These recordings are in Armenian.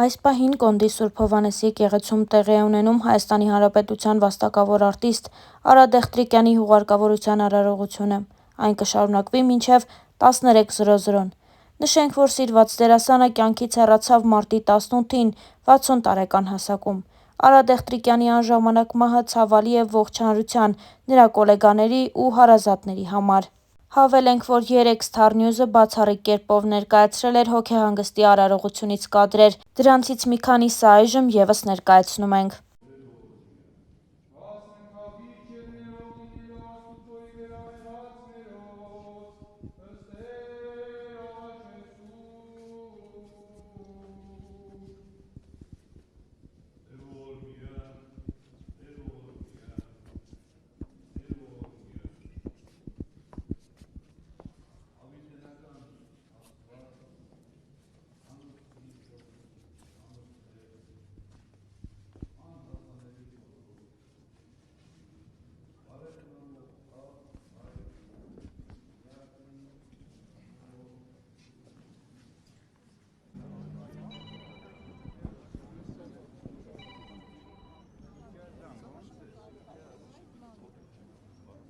Այս պահին Կոնդի Սուրբ Հովհաննեսի եկեղեցում տեղի է ունենում Հայաստանի Հանրապետության վաստակավոր արտիստ Արա Դեղտրիկյանի հուղարկավորության արարողությունը։ Այն կշարունակվի մինչև 13:00-ն։ Նշենք, որ սիրված դերասանը կյանքից հեռացավ մարտի 18-ին 60 տարեկան հասակում։ Արա Դեղտրիկյանի անժամանակ մահը ցավալի է ողջ հանրության, նրա գոլեգաների ու հարազատների համար։ Հավելենք, որ երեկ Star News-ը բացառիկ կերպով ներկայացրել էր հոգեհանգստի արարողությունից կադրեր, դրանցից մի քանիսը այժմ ևս ներկայացնում ենք։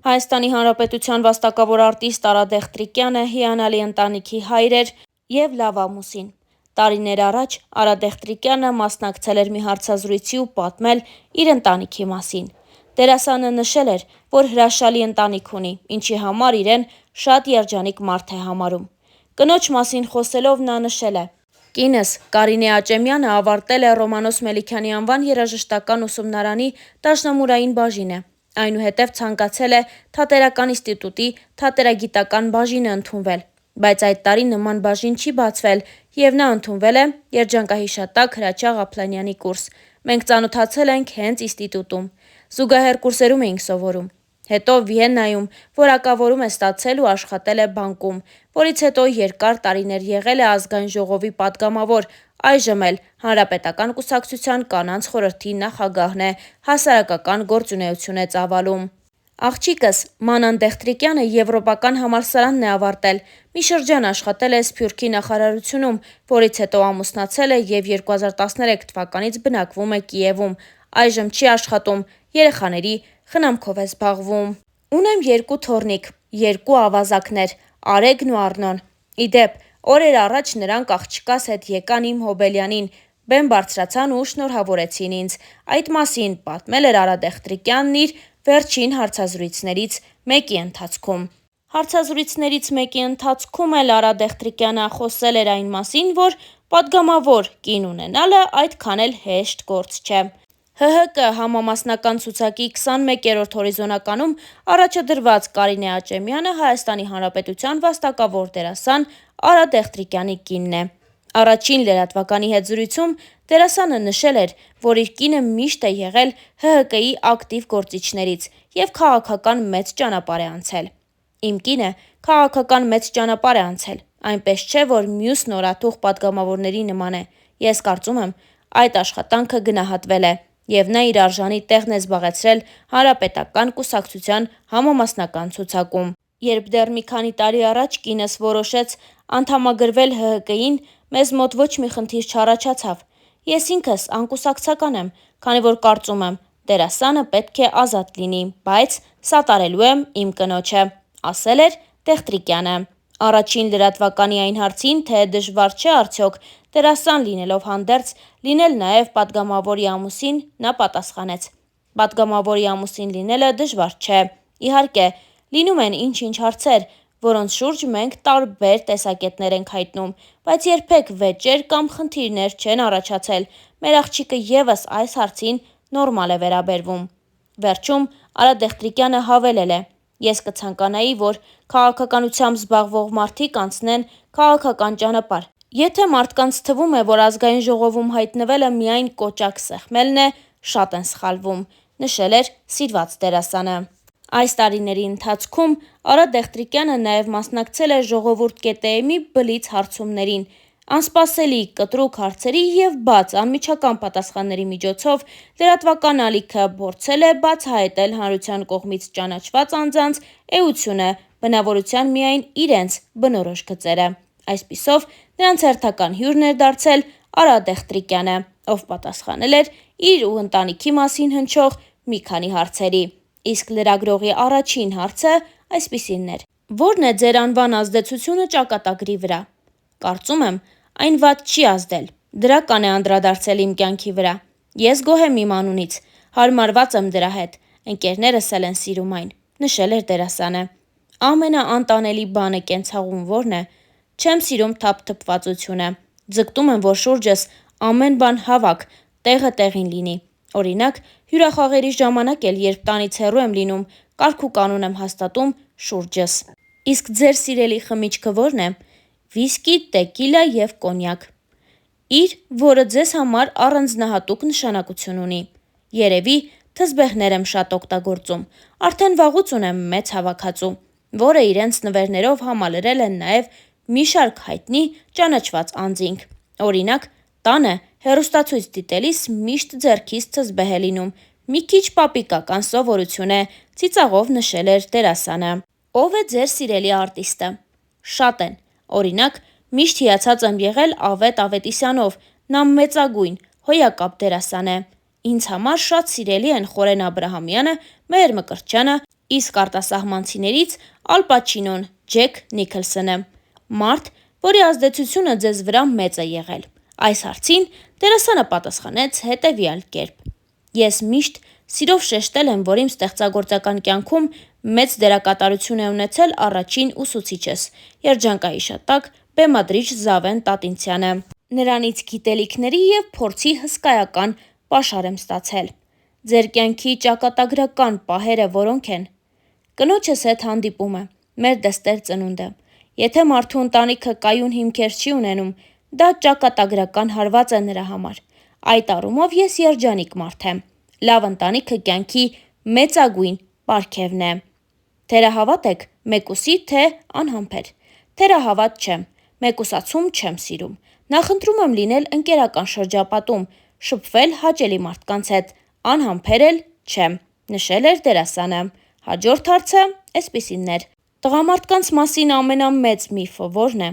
Հայաստանի Հանրապետության վաստակավոր արտիստ Արա Դեղտրիկյանը հիանալի ընտանիքի հայր էր և լավ ամուսին։ Տարիներ առաջ Արա Դեղտրիկյանը մասնակցել էր մի հարցազրույցի ու պատմել իր ընտանիքի մասին։ Դերասանը նշել էր, որ հրաշալի ընտանիք ունի, ինչի համար իրեն շատ երջանիկ մարդ է համարում։ Կնոջ մասին խոսելով նա նշել է. «Կինս՝ Կարինե Աճեմյանը ավարտել է Ռոմանոս Մելիքյանի անվան երաժշտական ուսումնարանի դաշնամուրային բաժինը, այնուհետև ցանկացել է Թատերական ինստիտուտի թատերագիտական բաժինը ընդունվել, բայց այդ տարի նման բաժին չի բացվել և նա ընդունվել է երջանկահիշատակ Հրաչյա Ղափլանյանի կուրս։ Մենք ծանոթացել ենք հենց ինստիտուտում, զուգահեռ կուրսերում էինք սովորում։ Հետո Վիեննայում որակավորում է ստացել ու աշխատել է բանկում, որից հետո երկար տարիներ եղել է Ազգային ժողովի պատգամավոր, այժմ էլ Հանրապետական կուսակցության կանանց խորհրդի նախագահն է, հասարակական գործունեություն է ծավալում։ Աղջիկս՝ Մանան Դեղտրիկյանը եվրոպական համալսարանն է ավարտել, մի շրջան աշխատել է Սփյուռքի նախարարությունում, որից հետո ամուսնացել է և 2013 թվականից բնակվում է Կիևում, այժմ չի աշխատում, երեխաների խնամքով է զբաղվում։ Ունեմ 2 թոռնիկ, 2 ավազակներ՝ Արեգն ու Առնոն։ Ի դեպ, օրեր առաջ նրանք աղջկաս հետ եկան իմ հոբելյանին, բեմ բարձրացան ու շնորհավորեցին ինձ։ Այդ մասին պատմել էր Արա Դեղտրիկյանն իր վերջին հարցազրույցներից մեկի ընթացքում։ Հարցազրույցներից մեկի ընթացքում էլ Արա Դեղտրիկյանը խոսել էր այն մասին, որ պատգամավոր կին ունենալը այդքան էլ հեշտ գործ չէ։ ՀՀԿ համամասնական ցուցակի 21-րդ հորիզոնականում առաջադրված Կարինե Աճեմյանը Հայաստանի Հանրապետության վաստակավոր դերասան Արա Դեղտրիկյանի կինն է։ Առաջին լրատվականի հետ զրույցում դերասանը նշել էր, որ իր կինը միշտ է եղել ՀՀԿ-ի ակտիվ գործիչներից և քաղաքական մեծ ճանապարհ է անցել։ Իմ կինը քաղաքական մեծ ճանապարհ է անցել, այնպես չէ, որ մյուս նորաթուխ պատգամավորների նման է։ Ես կարծում եմ, այդ աշխատանքը գնահատվել է, և նա իր արժանի տեղն է զբաղեցրել Հանրապետական կուսակցության համամասնական ցուցակում։ Երբ դեռ մի քանի տարի առաջ կինս որոշեց անդամագրվել ՀՀԿ-ին, մեզ մոտ ոչ մի խնդիր չառաջացավ։ Ես ինքս անկուսակցական եմ, քանի որ կարծում եմ՝ դերասանը պետք է ազատ լինի, բայց սատարելու եմ իմ կնոջը, ասել էր Դեղտրիկյանը։ Առաջին լրատվականի այն հարցին, թե դժվար չէ արդյոք դերասան լինելով հանդերձ լինել նաև պատգամավորի ամուսին, նա պատասխանեց. «Պատգամավորի ամուսին լինելը դժվար չէ։ Իհարկե, լինում են ինչ-ինչ հարցեր, որոնց շուրջ մենք տարբեր տեսակետներ ենք հայտնում, բայց երբեք վեճեր կամ խնդիրներ չեն առաջացել։ Մեր աղջիկը ևս այս հարցին նորմալ է վերաբերվում»։ Վերջում Արա Դեղտրիկյանը հավելել է. «Ես կցանկանայի, որ քաղաքականությամբ զբաղվող մարդիկ անցնեն քաղաքական ճանապարհ։ Եթե մարդկանց թվում է, որ Ազգային ժողովում հայտնվելը միայն կոճակ սեղմելն է, շատ են սխալվում», նշել էր սիրված դերասանը։ Այս տարիների ընթացքում Արա Դեղտրիկյանը նաև մասնակցել է Ժողովուրդ.am-ի բլից հարցումներին։ Անսպասելի, կտրուկ հարցերի և բաց, անմիջական պատասխանների միջոցով լրատվական ալիքը փորձել է բացահայտել հանրության կողմից ճանաչված անձանց էությունը, բնավորության միայն իրենց բնորոշ գծերը։ Այսպիսով, նրանց հերթական հյուրն էր դարձել Արա Դեղտրիկյանը, ով պատասխանել էր իր ու ընտանիքի մասին հնչող մի քանի հարցերի։ Իսկ լրագրողի առաջին հարցը այսպիսինն էր. «Ո՞րն է ձեր անվան ազդեցությունը ճակատագրի վրա»։ Կարծում եմ, այն վատ չի ազդել, դրական է անդրադարձել իմ կյանքի վրա։ Ես գոհ եմ իմ անունից, հարմարված եմ դրա հետ, ընկերներս էլ են սիրում այն, նշել էր դերասանը։ Ամենաանտանելի բանը կենցաղում ո՞րն է։ Չեմ սիրում թափթփվածությունը, ձգտում եմ, որ շուրջս ամեն բան հավաք, տեղը տեղին լինի։ Օրինակ, հյուրախաղերի ժամանակ էլ, երբ տանից հեռու եմ լինում, կարգ ու կանոն եմ հաստատում շուրջս։ Իսկ ձեր սիրելի խմիչքը ո՞րն է։ Վիսկի, տեկիլա և կոնյակ։ Իր, որը ձեզ համար առանձնահատուկ նշանակություն ունի։ Երևի թզբեղներ եմ շատ օգտագործում, արդեն վաղուց ունեմ մեծ հավաքածու, որը իրենց նվերներով համալրել են նաև մի շարք հայտնի ճանաչված անձինք։ Օրինակ, տանը հեռուստացույց դիտելիս միշտ ձեռքիս թզբեհ է լինում, մի քիչ պապիկական սովորություն է, ծիծաղով նշել էր դերասանը։ Ո՞վ է ձեր սիրելի արտիստը։ Շատ են։ Օրինակ, միշտ հիացած եմ եղել Ավետ Ավետիսյանով, նա մեծագույն, հոյակապ դերասան է։ Ինձ համար շատ սիրելի են Խորեն Աբրահամյանը, Մհեր Մկրտչյանը, իսկ արտասահմանցիներից Ալ Պաչինոն, Ջեք Նիքլսոնը։ Մարդ, որի ազդեցությունը ձեզ վրա մեծ է եղել։ Այս հարցին դերասանը պատասխանեց հետևյալ կերպ. Ես միշտ սիրով շեշտել եմ, որ իմ ստեղծագործական կյանքում մեծ դերակատարություն է ունեցել առաջին ուսուցիչս, երջանկահիշատակ բեմադրիչ Զավեն Տատինցյանը։ Նրանից գիտելիքների և փորձի հսկայական պաշար եմ ստացել։ Ձեր կյանքի ճակատագրական պահերը որոնք են։ Կնոջս հետ հանդիպումը, մեր դստեր ծնունդը։ Եթե մարդու ընտանիքը կայուն հիմքեր չի ունենում, դա ճակատագրական հարված է նրա համար։ Այդ առումով ես երջանիկ մարդ եմ։ Լավ ընտանիքը կյանքի մեծագույն պարգևն է։ Թերահավատ եք, մեկուսի, թե անհամբեր։ Թերահավատ չեմ, մեկուսացում չեմ սիրում։ Նախընտրում եմ լինել ընկերական շրջապատում, շփվել հաճելի մարդկանց հետ, անհամբեր էլ չեմ, նշել էր դերասանը։ Հաջորդ հարցը այսպիսինն էր. Տղամարդկանց մասին ամենամեծ միֆը ո՞րն է։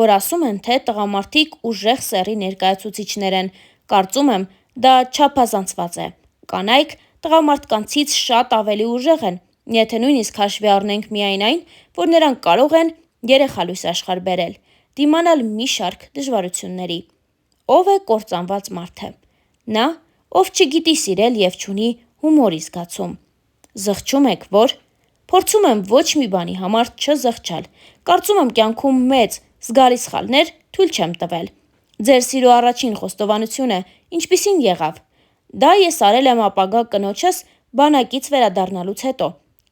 Որ ասում են, թե տղամարդիկ ուժեղ սեռի ներկայացուցիչներ են, կարծում եմ, դա չափազանցված է։ Կանայք տղամարդկանցից շատ ավելի ուժեղ են, եթե նույնիսկ հաշվի առնենք միայն այն, որ նրանք կարող են երեխա լույս աշխարհ բերել, դիմանալ մի շարք դժվարությունների։ Ո՞վ է կործանված մարդը։ Նա, ով չգիտի սիրել և չունի հումորի զգացում։ Զղջում եք, որ։ Փորձում եմ ոչ մի բանի համար չզղջալ։ Կարծում եմ կյանքում մեծ, զգալի սխալներ թույլ չեմ տվել։ Ձեր սիրո առաջին խոստովանությունը ինչպիսին եղավ։ Դա ես արել եմ ապագա կնոջս բանակից վերադառնալուց հետո,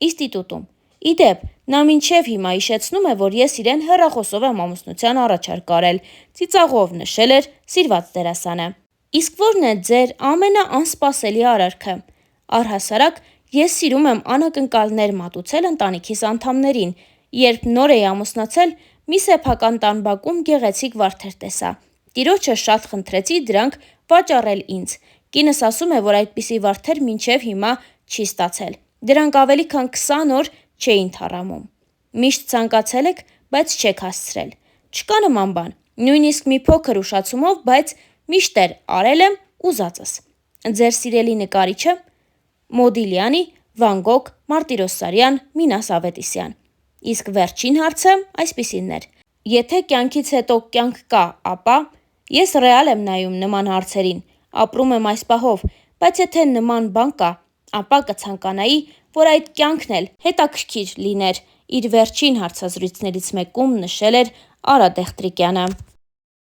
ինստիտուտում։ Ի դեպ, նա մինչև հիմա հիշեցնում է, որ ես իրեն հեռախոսով եմ ամուսնության առաջարկ արել, ծիծաղով նշել էր սիրված դերասանը։ Իսկ ո՞րն է ձեր ամենաանսպասելի արարքը։ Առհասարակ, ես սիրում եմ անակնկալներ մատուցել ընտանիքիս անդամներին։ Երբ նոր էի ամուսնացել, մի սեփական տան բակում գեղեցիկ վարդեր տեսա։ Տիրոջը շատ խնդրեցի դրանք վաճառել ինձ։ Կինս ասում է, որ այդպիսի վարդեր մինչև հիմա չի ստացել։ Դրանք ավելի քան 20 օր չէին թառամում։ Միշտ ցանկացել եք, բայց չեք հասցրել։ Չկա նման բան։ Նույնիսկ մի փոքր ուշացումով, բայց միշտեր արել եմ ուզածս։ Ձեր սիրելի նկարիչը Մոդիլյանի, Վան Գոգ, Մարտիրոսարյան, Մինաս Ավետիսյան։ Իսկ վերջին հարցը այսպիսինն էր. Եթե կյանքից հետո կյանք կա, ապա ես ռեալ եմ նայում նման հարցերին, ապրում եմ այս պահով, բայց եթե նման բան կա, ապա կցանկանայի, որ այդ կյանքն էլ հետաքրքիր լիներ, իր վերջին հարցազրույցներից մեկում նշել էր Արա Դեղտրիկյանը։